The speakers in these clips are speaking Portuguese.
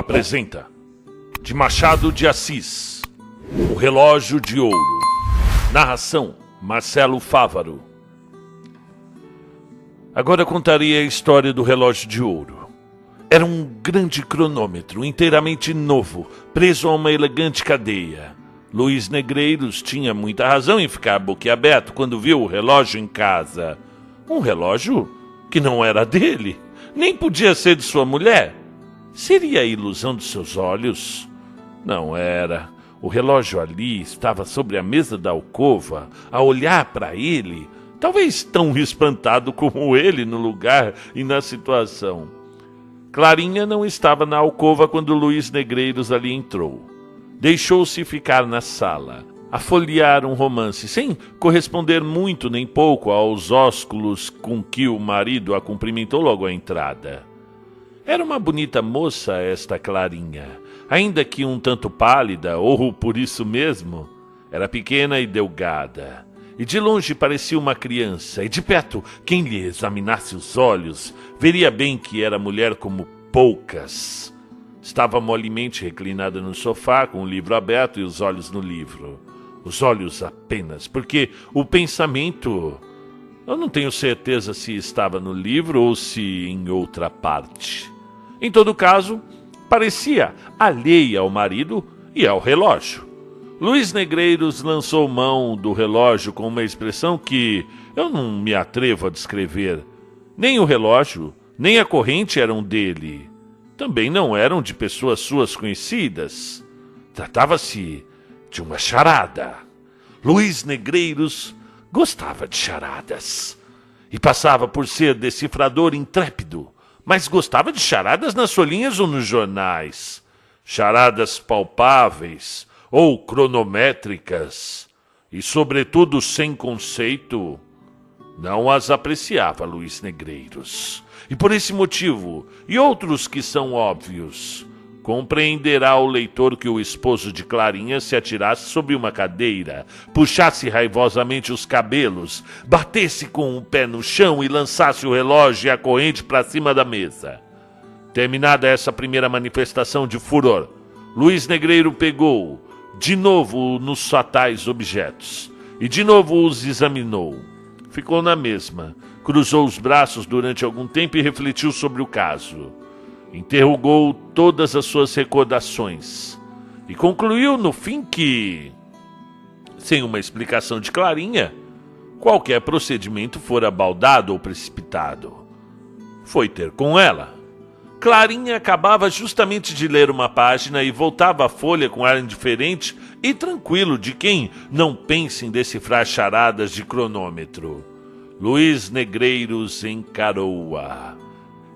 apresenta, de Machado de Assis, O Relógio de Ouro. Narração, Marcelo Fávaro. Agora contarei a história do relógio de ouro. Era um grande cronômetro, inteiramente novo, preso a uma elegante cadeia. Luiz Negreiros tinha muita razão em ficar boquiaberto quando viu o relógio em casa. Um relógio que não era dele, nem podia ser de sua mulher. Seria a ilusão dos seus olhos? Não era. O relógio ali estava sobre a mesa da alcova, a olhar para ele, talvez tão espantado como ele no lugar e na situação. Clarinha não estava na alcova quando Luiz Negreiros ali entrou. Deixou-se ficar na sala, a folhear um romance, sem corresponder muito nem pouco aos ósculos com que o marido a cumprimentou logo à entrada. Era uma bonita moça esta Clarinha, ainda que um tanto pálida, ou por isso mesmo, era pequena e delgada. E de longe parecia uma criança, e de perto, quem lhe examinasse os olhos, veria bem que era mulher como poucas. Estava molemente reclinada no sofá, com o livro aberto e os olhos no livro. Os olhos apenas, porque o pensamento... Eu não tenho certeza se estava no livro ou se em outra parte. Em todo caso, parecia alheia ao marido e ao relógio. Luiz Negreiros lançou mão do relógio com uma expressão que eu não me atrevo a descrever. Nem o relógio, nem a corrente eram dele. Também não eram de pessoas suas conhecidas. Tratava-se de uma charada. Luiz Negreiros gostava de charadas. E passava por ser decifrador intrépido, mas gostava de charadas nas folhinhas ou nos jornais. Charadas palpáveis ou cronométricas, e sobretudo sem conceito, não as apreciava Luiz Negreiros. E por esse motivo, e outros que são óbvios, compreenderá o leitor que o esposo de Clarinha se atirasse sobre uma cadeira, puxasse raivosamente os cabelos, batesse com o pé no chão e lançasse o relógio e a corrente para cima da mesa. Terminada essa primeira manifestação de furor, Luiz Negreiro pegou de novo nos fatais objetos e de novo os examinou. Ficou na mesma, cruzou os braços durante algum tempo e refletiu sobre o caso. Interrogou todas as suas recordações e concluiu no fim que, sem uma explicação de Clarinha, qualquer procedimento fora baldado ou precipitado. Foi ter com ela. Clarinha acabava justamente de ler uma página e voltava a folha com ar indiferente e tranquilo de quem não pensa em decifrar charadas de cronômetro. Luiz Negreiros encarou-a,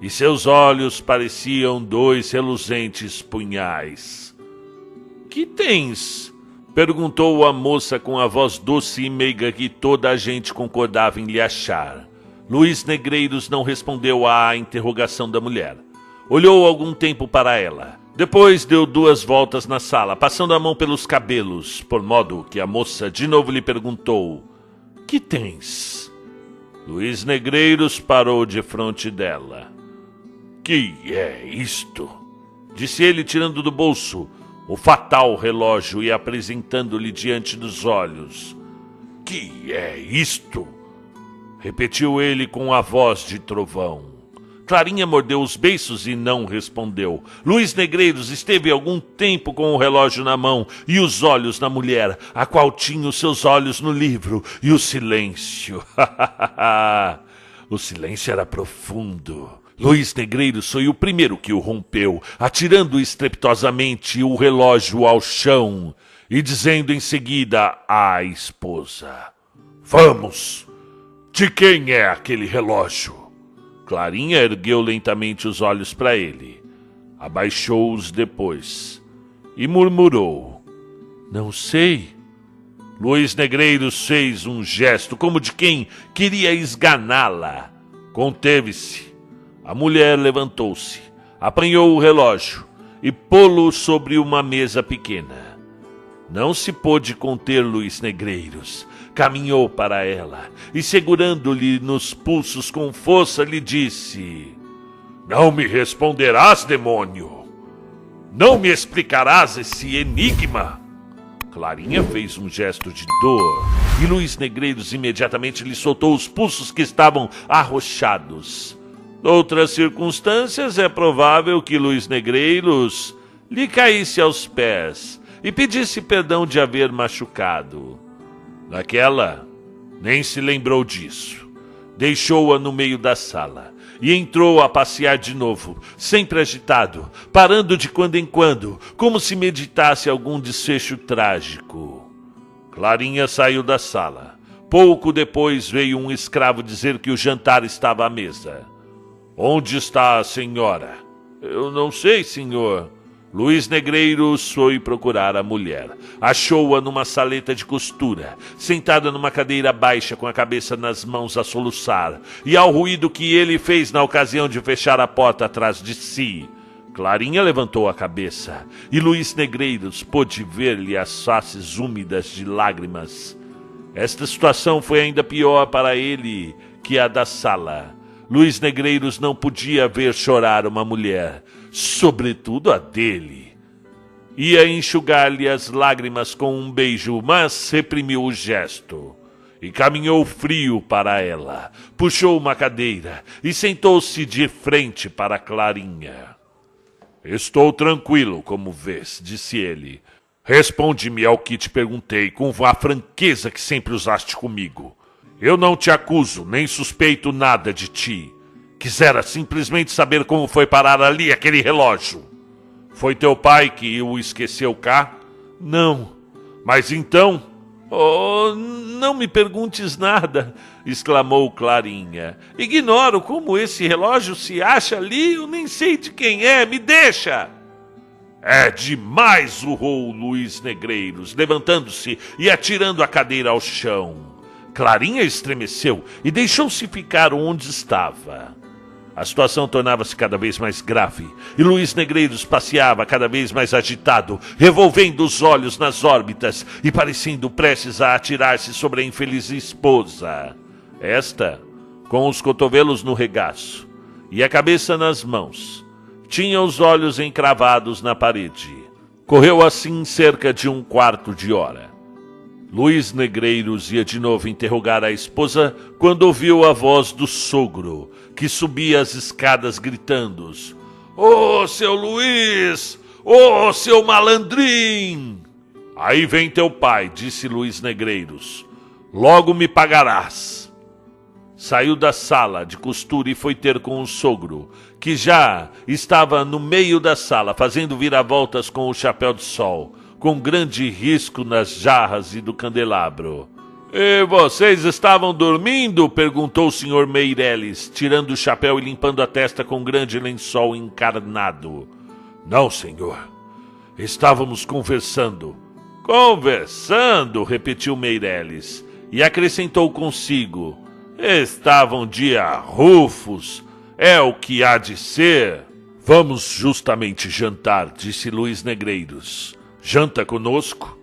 e seus olhos pareciam dois reluzentes punhais. "Que tens?" perguntou a moça com a voz doce e meiga que toda a gente concordava em lhe achar. Luiz Negreiros não respondeu à interrogação da mulher. Olhou algum tempo para ela. Depois deu 2 voltas na sala, passando a mão pelos cabelos, por modo que a moça de novo lhe perguntou: "Que tens?" Luiz Negreiros parou defronte dela. "Que é isto?" disse ele, tirando do bolso o fatal relógio e apresentando-lhe diante dos olhos. "Que é isto?" repetiu ele com a voz de trovão. Clarinha mordeu os beiços e não respondeu. Luiz Negreiros esteve algum tempo com o relógio na mão e os olhos na mulher, a qual tinha os seus olhos no livro, e o silêncio. O silêncio era profundo. Luiz Negreiros foi o primeiro que o rompeu, atirando estrepitosamente o relógio ao chão e dizendo em seguida à esposa: "Vamos! De quem é aquele relógio?" Clarinha ergueu lentamente os olhos para ele, abaixou-os depois e murmurou: "Não sei." Luiz Negreiros fez um gesto como de quem queria esganá-la. Conteve-se. A mulher levantou-se, apanhou o relógio e pô-lo sobre uma mesa pequena. Não se pôde conter Luiz Negreiros. Caminhou para ela e, segurando-lhe nos pulsos com força, lhe disse: "Não me responderás, demônio?" Não me explicarás esse enigma? Clarinha fez um gesto de dor e Luiz Negreiros imediatamente lhe soltou os pulsos que estavam arroxados. Noutras circunstâncias, é provável que Luiz Negreiros lhe caísse aos pés e pedisse perdão de haver machucado. Naquela, nem se lembrou disso. Deixou-a no meio da sala e entrou a passear de novo, sempre agitado, parando de quando em quando, como se meditasse algum desfecho trágico. Clarinha saiu da sala. Pouco depois veio um escravo dizer que o jantar estava à mesa. Onde está a senhora? Eu não sei, senhor. Luiz Negreiros foi procurar a mulher. Achou-a numa saleta de costura, sentada numa cadeira baixa com a cabeça nas mãos a soluçar, e ao ruído que ele fez na ocasião de fechar a porta atrás de si. Clarinha levantou a cabeça, e Luiz Negreiros pôde ver-lhe as faces úmidas de lágrimas. Esta situação foi ainda pior para ele que a da sala. Luiz Negreiros não podia ver chorar uma mulher, sobretudo a dele. Ia enxugar-lhe as lágrimas com um beijo, mas reprimiu o gesto. E caminhou frio para ela, puxou uma cadeira e sentou-se de frente para Clarinha. Estou tranquilo, como vês, disse ele. Responde-me ao que te perguntei com a franqueza que sempre usaste comigo. Eu não te acuso, nem suspeito nada de ti. Quisera simplesmente saber como foi parar ali aquele relógio. Foi teu pai que o esqueceu cá? Não. Mas então... Oh, não me perguntes nada, exclamou Clarinha. Ignoro como esse relógio se acha ali, eu nem sei de quem é, me deixa! É demais, urrou Luiz Negreiros, levantando-se e atirando a cadeira ao chão. Clarinha estremeceu e deixou-se ficar onde estava. A situação tornava-se cada vez mais grave e Luiz Negreiros passeava cada vez mais agitado, revolvendo os olhos nas órbitas e parecendo prestes a atirar-se sobre a infeliz esposa. Esta, com os cotovelos no regaço e a cabeça nas mãos, tinha os olhos encravados na parede. Correu assim cerca de um quarto de hora. Luiz Negreiros ia de novo interrogar a esposa quando ouviu a voz do sogro, que subia as escadas gritando: Ô, seu Luiz! Ô, seu malandrim! Aí vem teu pai, disse Luiz Negreiros. Logo me pagarás. Saiu da sala de costura e foi ter com o sogro, que já estava no meio da sala, fazendo viravoltas com o chapéu de sol, com grande risco nas jarras e do candelabro. E vocês estavam dormindo? Perguntou o senhor Meireles, tirando o chapéu e limpando a testa com um grande lençol encarnado. Não, senhor. Estávamos conversando. Conversando? Repetiu Meireles, e acrescentou consigo. Estavam de arrufos. É o que há de ser. Vamos justamente jantar, disse Luiz Negreiros. Janta conosco?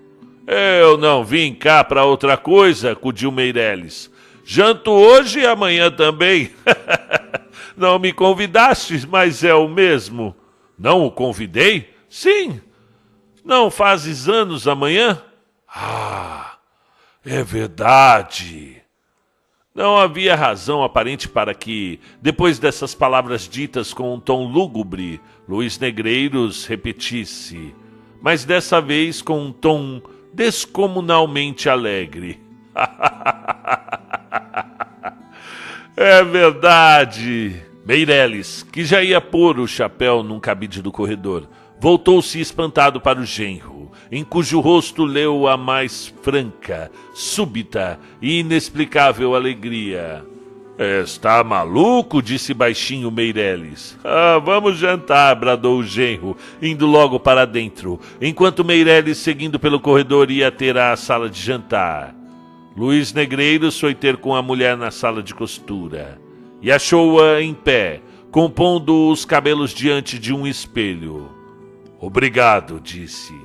Eu não vim cá para outra coisa, acudiu Meireles. Janto hoje e amanhã também. Não me convidaste, mas é o mesmo. Não o convidei? Sim. Não fazes anos amanhã? Ah, é verdade. Não havia razão aparente para que, depois dessas palavras ditas com um tom lúgubre, Luiz Negreiros repetisse, mas dessa vez com um tom descomunalmente alegre. É verdade. Meireles, que já ia pôr o chapéu num cabide do corredor, voltou-se espantado para o genro, em cujo rosto leu a mais franca, súbita e inexplicável alegria. Está maluco? Disse baixinho Meireles. Vamos jantar, bradou o genro, indo logo para dentro, enquanto Meireles, seguindo pelo corredor, ia ter à sala de jantar. Luiz Negreiros foi ter com a mulher na sala de costura, e achou-a em pé, compondo os cabelos diante de um espelho. Obrigado, disse.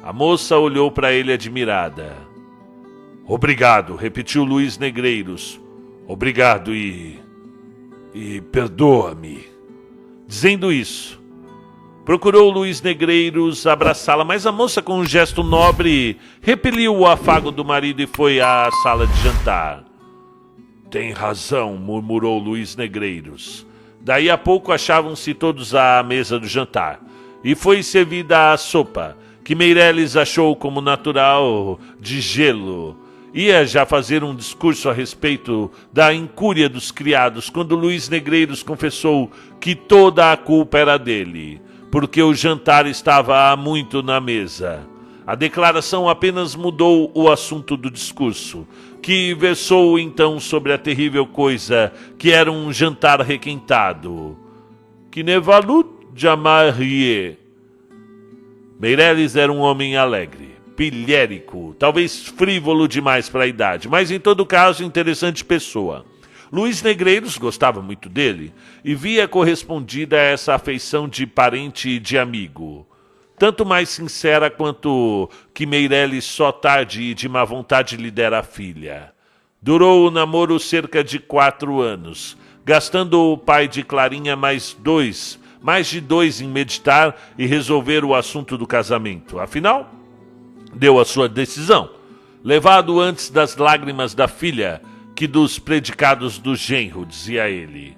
A moça olhou para ele admirada. Obrigado, repetiu Luiz Negreiros. Obrigado e perdoa-me. Dizendo isso, Procurou Luís Negreiros abraçá-la, mas a moça, com um gesto nobre, repeliu o afago do marido e foi à sala de jantar. Tem razão, murmurou Luís Negreiros. Daí a pouco achavam-se todos à mesa do jantar, e foi servida a sopa, que Meireles achou como natural de gelo. Ia já fazer um discurso a respeito da incúria dos criados, quando Luís Negreiros confessou que toda a culpa era dele, porque o jantar estava há muito na mesa. A declaração apenas mudou o assunto do discurso, que versou então sobre a terrível coisa que era um jantar requintado. Que ne valut jamais rien. Meireles era um homem alegre, pilhérico, talvez frívolo demais para a idade, mas em todo caso interessante pessoa. Luís Negreiros gostava muito dele e via correspondida a essa afeição de parente e de amigo. Tanto mais sincera quanto que Meireles só tarde e de má vontade lhe dera a filha. Durou o namoro cerca de 4 anos, gastando o pai de Clarinha mais de dois em meditar e resolver o assunto do casamento. Afinal, deu a sua decisão, levado antes das lágrimas da filha que dos predicados do genro, dizia ele.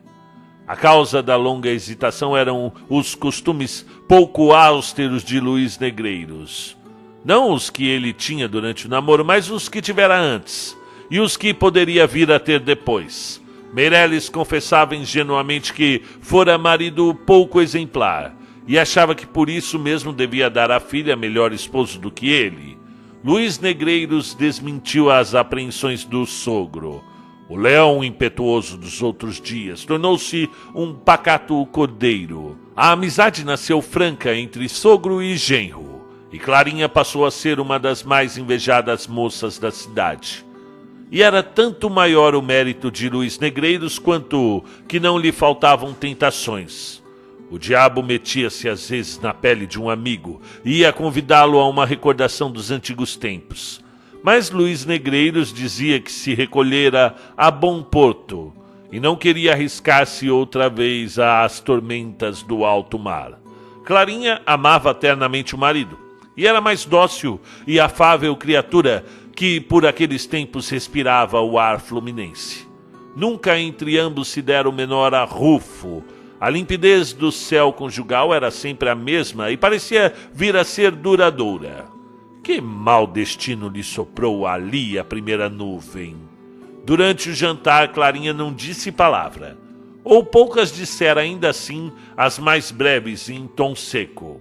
A causa da longa hesitação eram os costumes pouco austeros de Luís Negreiros. Não os que ele tinha durante o namoro, mas os que tivera antes, e os que poderia vir a ter depois. Meireles confessava ingenuamente que fora marido pouco exemplar, e achava que por isso mesmo devia dar à filha melhor esposo do que ele. Luís Negreiros desmentiu as apreensões do sogro. O leão impetuoso dos outros dias tornou-se um pacato cordeiro. A amizade nasceu franca entre sogro e genro, e Clarinha passou a ser uma das mais invejadas moças da cidade. E era tanto maior o mérito de Luís Negreiros quanto que não lhe faltavam tentações. O diabo metia-se às vezes na pele de um amigo e ia convidá-lo a uma recordação dos antigos tempos. Mas Luís Negreiros dizia que se recolhera a bom porto e não queria arriscar-se outra vez às tormentas do alto mar. Clarinha amava eternamente o marido e era mais dócil e afável criatura que por aqueles tempos respirava o ar fluminense. Nunca entre ambos se dera o menor arrufo. A limpidez do céu conjugal era sempre a mesma e parecia vir a ser duradoura. Que mau destino lhe soprou ali a primeira nuvem. Durante o jantar, Clarinha não disse palavra, ou poucas dissera ainda assim, as mais breves em tom seco.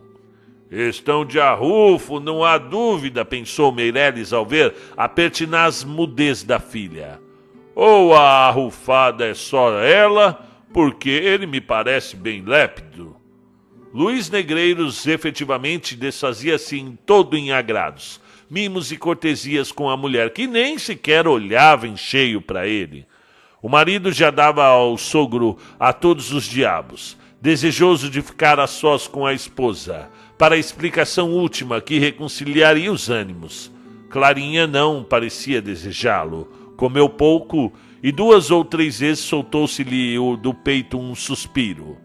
Estão de arrufo, não há dúvida, pensou Meireles ao ver a pertinaz mudez da filha. Ou a arrufada é só ela, porque ele me parece bem lépido. Luís Negreiros efetivamente desfazia-se em todo em agrados, mimos e cortesias com a mulher, que nem sequer olhava em cheio para ele. O marido já dava ao sogro a todos os diabos, desejoso de ficar a sós com a esposa, para a explicação última que reconciliaria os ânimos. Clarinha não parecia desejá-lo, comeu pouco e 2 ou 3 vezes soltou-se-lhe do peito um suspiro.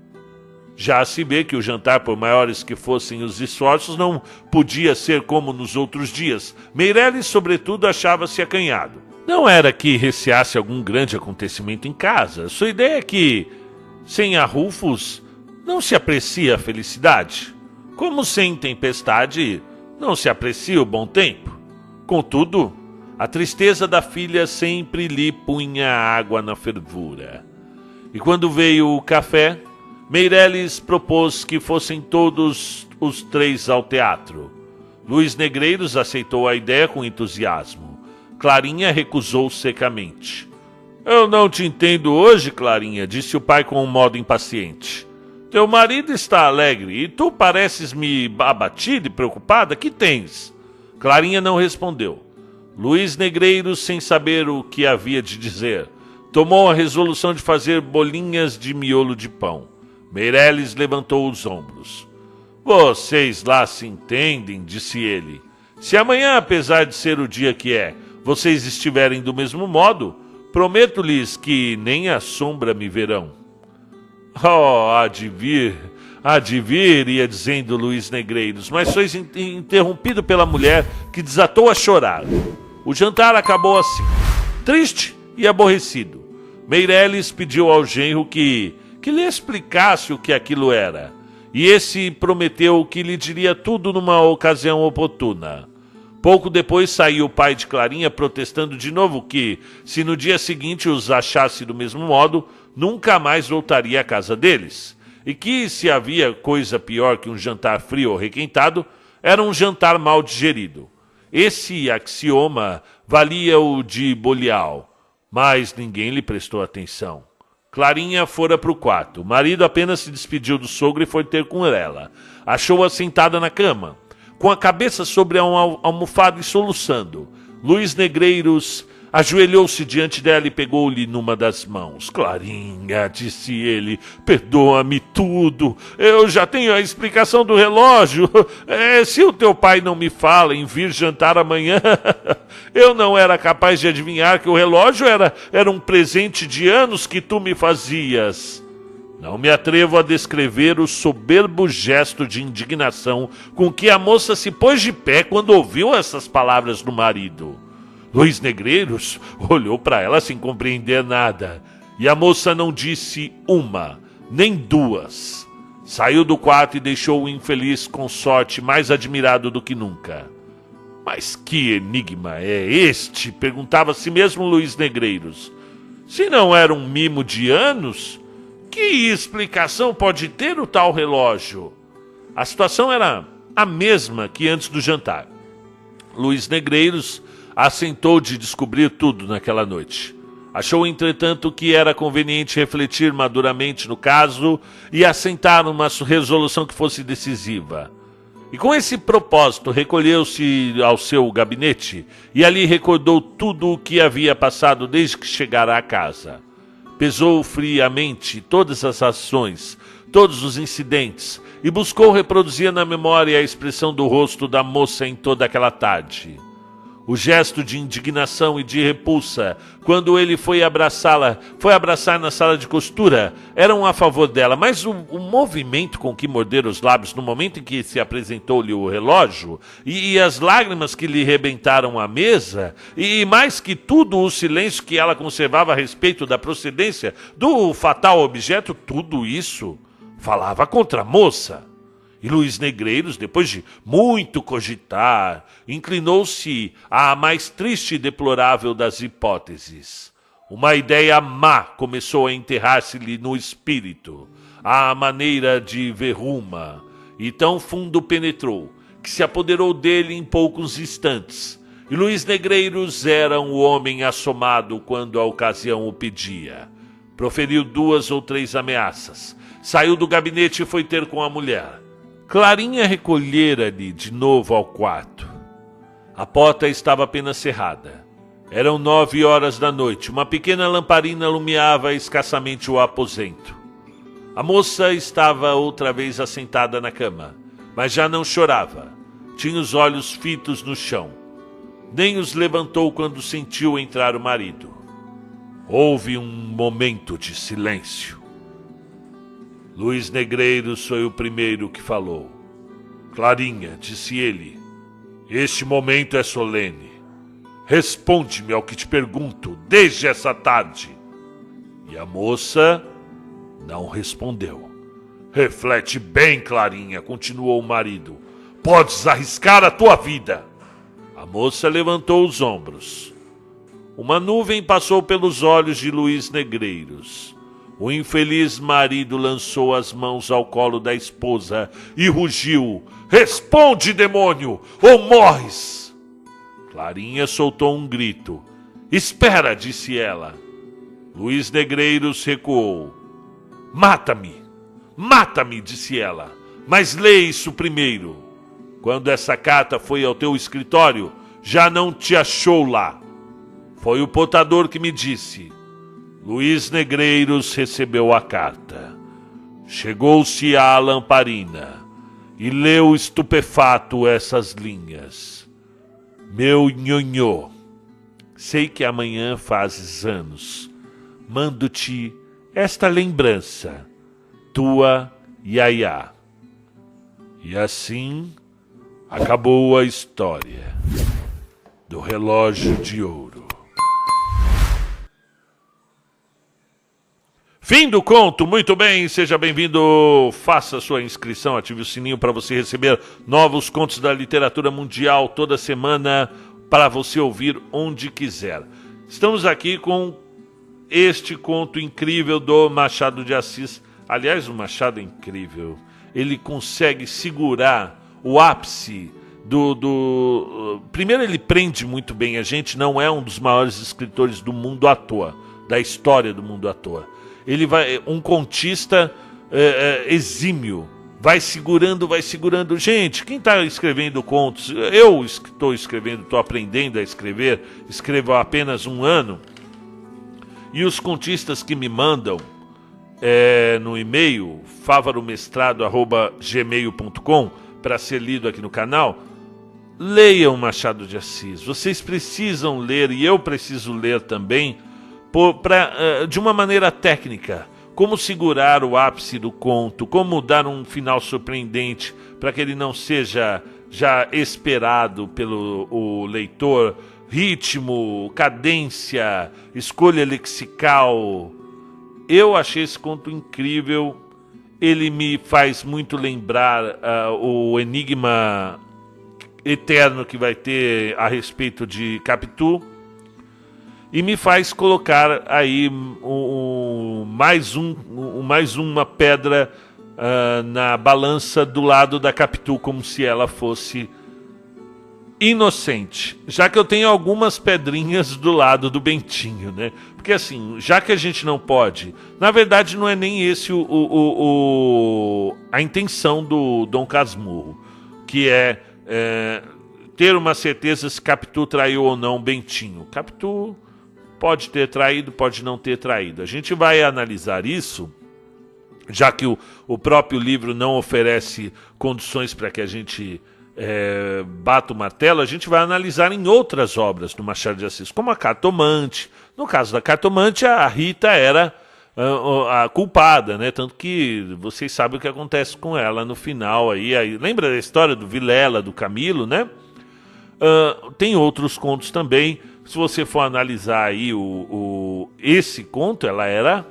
Já se vê que o jantar, por maiores que fossem os esforços, não podia ser como nos outros dias. Meireles, sobretudo, achava-se acanhado. Não era que receasse algum grande acontecimento em casa. Sua ideia é que, sem arrufos, não se aprecia a felicidade. Como sem tempestade, não se aprecia o bom tempo. Contudo, a tristeza da filha sempre lhe punha água na fervura. E quando veio o café, Meireles propôs que fossem todos os 3 ao teatro. Luís Negreiros aceitou a ideia com entusiasmo. Clarinha recusou secamente. Eu não te entendo hoje, Clarinha, disse o pai com um modo impaciente. Teu marido está alegre e tu pareces-me abatida e preocupada. Que tens? Clarinha não respondeu. Luís Negreiros, sem saber o que havia de dizer, tomou a resolução de fazer bolinhas de miolo de pão. Meireles levantou os ombros. Vocês lá se entendem, disse ele. Se amanhã, apesar de ser o dia que é, vocês estiverem do mesmo modo, prometo-lhes que nem a sombra me verão. Oh, há de vir há de vir, ia dizendo Luiz Negreiros, mas foi interrompido pela mulher que desatou a chorar. O jantar acabou assim, triste e aborrecido. Meireles pediu ao genro que lhe explicasse o que aquilo era, e esse prometeu que lhe diria tudo numa ocasião oportuna. Pouco depois saiu o pai de Clarinha protestando de novo que, se no dia seguinte os achasse do mesmo modo, nunca mais voltaria à casa deles, e que se havia coisa pior que um jantar frio ou requentado, era um jantar mal digerido. Esse axioma valia o de Bolial, mas ninguém lhe prestou atenção. Clarinha fora para o quarto. O marido apenas se despediu do sogro e foi ter com ela. Achou-a sentada na cama, com a cabeça sobre a almofada e soluçando. Luiz Negreiros ajoelhou-se diante dela e pegou-lhe numa das mãos. Clarinha, disse ele, perdoa-me tudo. Eu já tenho a explicação do relógio. Se o teu pai não me fala em vir jantar amanhã, eu não era capaz de adivinhar que o relógio era um presente de anos que tu me fazias. Não me atrevo a descrever o soberbo gesto de indignação com que a moça se pôs de pé quando ouviu essas palavras do marido. Luiz Negreiros olhou para ela sem compreender nada, e a moça não disse uma, nem duas. Saiu do quarto e deixou o infeliz consorte mais admirado do que nunca. Mas que enigma é este? Perguntava a si mesmo Luiz Negreiros. Se não era um mimo de anos, que explicação pode ter o tal relógio? A situação era a mesma que antes do jantar. Luiz Negreiros assentou de descobrir tudo naquela noite. Achou, entretanto, que era conveniente refletir maduramente no caso e assentar numa resolução que fosse decisiva. E com esse propósito recolheu-se ao seu gabinete e ali recordou tudo o que havia passado desde que chegara à casa. Pesou friamente todas as ações, todos os incidentes e buscou reproduzir na memória a expressão do rosto da moça em toda aquela tarde. O gesto de indignação e de repulsa, quando ele foi abraçar na sala de costura, eram a favor dela, mas o movimento com que morder os lábios no momento em que se apresentou-lhe o relógio, e as lágrimas que lhe rebentaram a mesa, e mais que tudo o silêncio que ela conservava a respeito da procedência do fatal objeto, tudo isso falava contra a moça. E Luiz Negreiros, depois de muito cogitar, inclinou-se à mais triste e deplorável das hipóteses. Uma ideia má começou a enterrar-se-lhe no espírito, à maneira de verruma, e tão fundo penetrou, que se apoderou dele em poucos instantes. E Luiz Negreiros era um homem assomado quando a ocasião o pedia. Proferiu 2 ou 3 ameaças, saiu do gabinete e foi ter com a mulher. Clarinha recolhera-lhe de novo ao quarto. A porta estava apenas cerrada. Eram 9 horas da noite. Uma pequena lamparina iluminava escassamente o aposento. A moça estava outra vez assentada na cama, mas já não chorava. Tinha os olhos fitos no chão. Nem os levantou quando sentiu entrar o marido. Houve um momento de silêncio. Luiz Negreiros foi o primeiro que falou. Clarinha, disse ele, este momento é solene. Responde-me ao que te pergunto desde essa tarde. E a moça não respondeu. Reflete bem, Clarinha, continuou o marido. Podes arriscar a tua vida. A moça levantou os ombros. Uma nuvem passou pelos olhos de Luiz Negreiros. O infeliz marido lançou as mãos ao colo da esposa e rugiu. Responde, demônio, ou morres! Clarinha soltou um grito. Espera, disse ela. Luiz Negreiros recuou. Mata-me, mata-me, disse ela. Mas lê isso primeiro. Quando essa carta foi ao teu escritório, já não te achou lá. Foi o portador que me disse. Luiz Negreiros recebeu a carta. Chegou-se à lamparina e leu estupefato essas linhas. Meu nhonhô, sei que amanhã fazes anos. Mando-te esta lembrança, tua Yaya. E assim acabou a história do relógio de ouro. Fim do conto, muito bem, seja bem-vindo, faça sua inscrição, ative o sininho para você receber novos contos da literatura mundial toda semana, para você ouvir onde quiser. Estamos aqui com este conto incrível do Machado de Assis. Aliás, o Machado é incrível, ele consegue segurar o ápice Primeiro, ele prende muito bem a gente, não é um dos maiores escritores do mundo à toa, da história do mundo à toa. Ele vai, um contista exímio, vai segurando. Gente, quem está escrevendo contos? Eu estou escrevendo, estou aprendendo a escrever, escrevo há apenas 1 ano. E os contistas que me mandam no e-mail, favaromestrado@gmail.com, para ser lido aqui no canal, leiam Machado de Assis. Vocês precisam ler, e eu preciso ler também, de uma maneira técnica, como segurar o ápice do conto, como dar um final surpreendente para que ele não seja já esperado pelo leitor, ritmo, cadência, escolha lexical. Eu achei esse conto incrível, ele me faz muito lembrar o enigma eterno que vai ter a respeito de Capitu, e me faz colocar aí mais uma pedra na balança do lado da Capitu, como se ela fosse inocente, já que eu tenho algumas pedrinhas do lado do Bentinho, né? Porque assim, já que a gente não pode, na verdade não é nem esse a intenção do Dom Casmurro, que é ter uma certeza se Capitu traiu ou não Bentinho. Capitu pode ter traído, pode não ter traído. A gente vai analisar isso, já que o próprio livro não oferece condições para que a gente bata o martelo. A gente vai analisar em outras obras do Machado de Assis, como a Cartomante. No caso da Cartomante, a Rita era a culpada, né? Tanto que vocês sabem o que acontece com ela no final. Aí lembra da história do Vilela, do Camilo, né? Tem outros contos também. Se você for analisar aí esse conto, ela era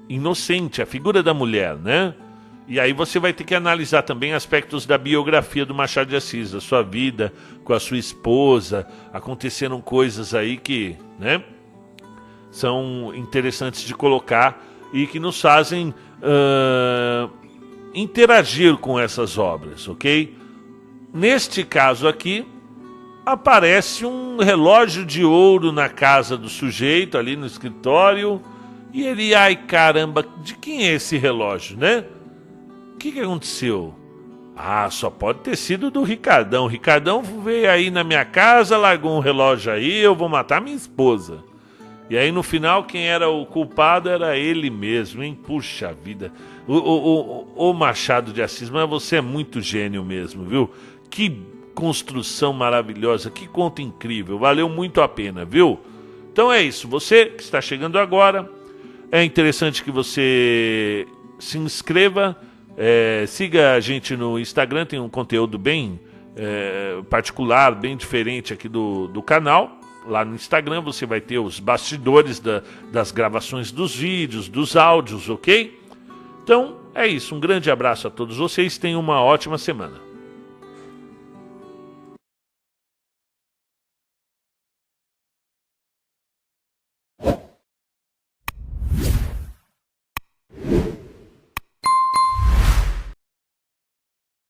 inocente, a figura da mulher, né? E aí você vai ter que analisar também aspectos da biografia do Machado de Assis, da sua vida com a sua esposa. Aconteceram coisas aí que, né, são interessantes de colocar e que nos fazem interagir com essas obras, ok? Neste caso aqui, aparece um relógio de ouro na casa do sujeito, ali no escritório, e ele, ai caramba, de quem é esse relógio, né? O que aconteceu? Só pode ter sido do Ricardão. Ricardão veio aí na minha casa, largou um relógio aí, eu vou matar minha esposa. E aí no final quem era o culpado era ele mesmo, hein? Puxa vida. O Machado de Assis, mas você é muito gênio mesmo, viu? Que construção maravilhosa, que conto incrível, valeu muito a pena, viu? Então é isso, você que está chegando agora, é interessante que você se inscreva, siga a gente no Instagram, tem um conteúdo bem particular, bem diferente aqui do canal. Lá no Instagram você vai ter os bastidores das gravações dos vídeos, dos áudios, ok? Então é isso, um grande abraço a todos vocês, tenham uma ótima semana.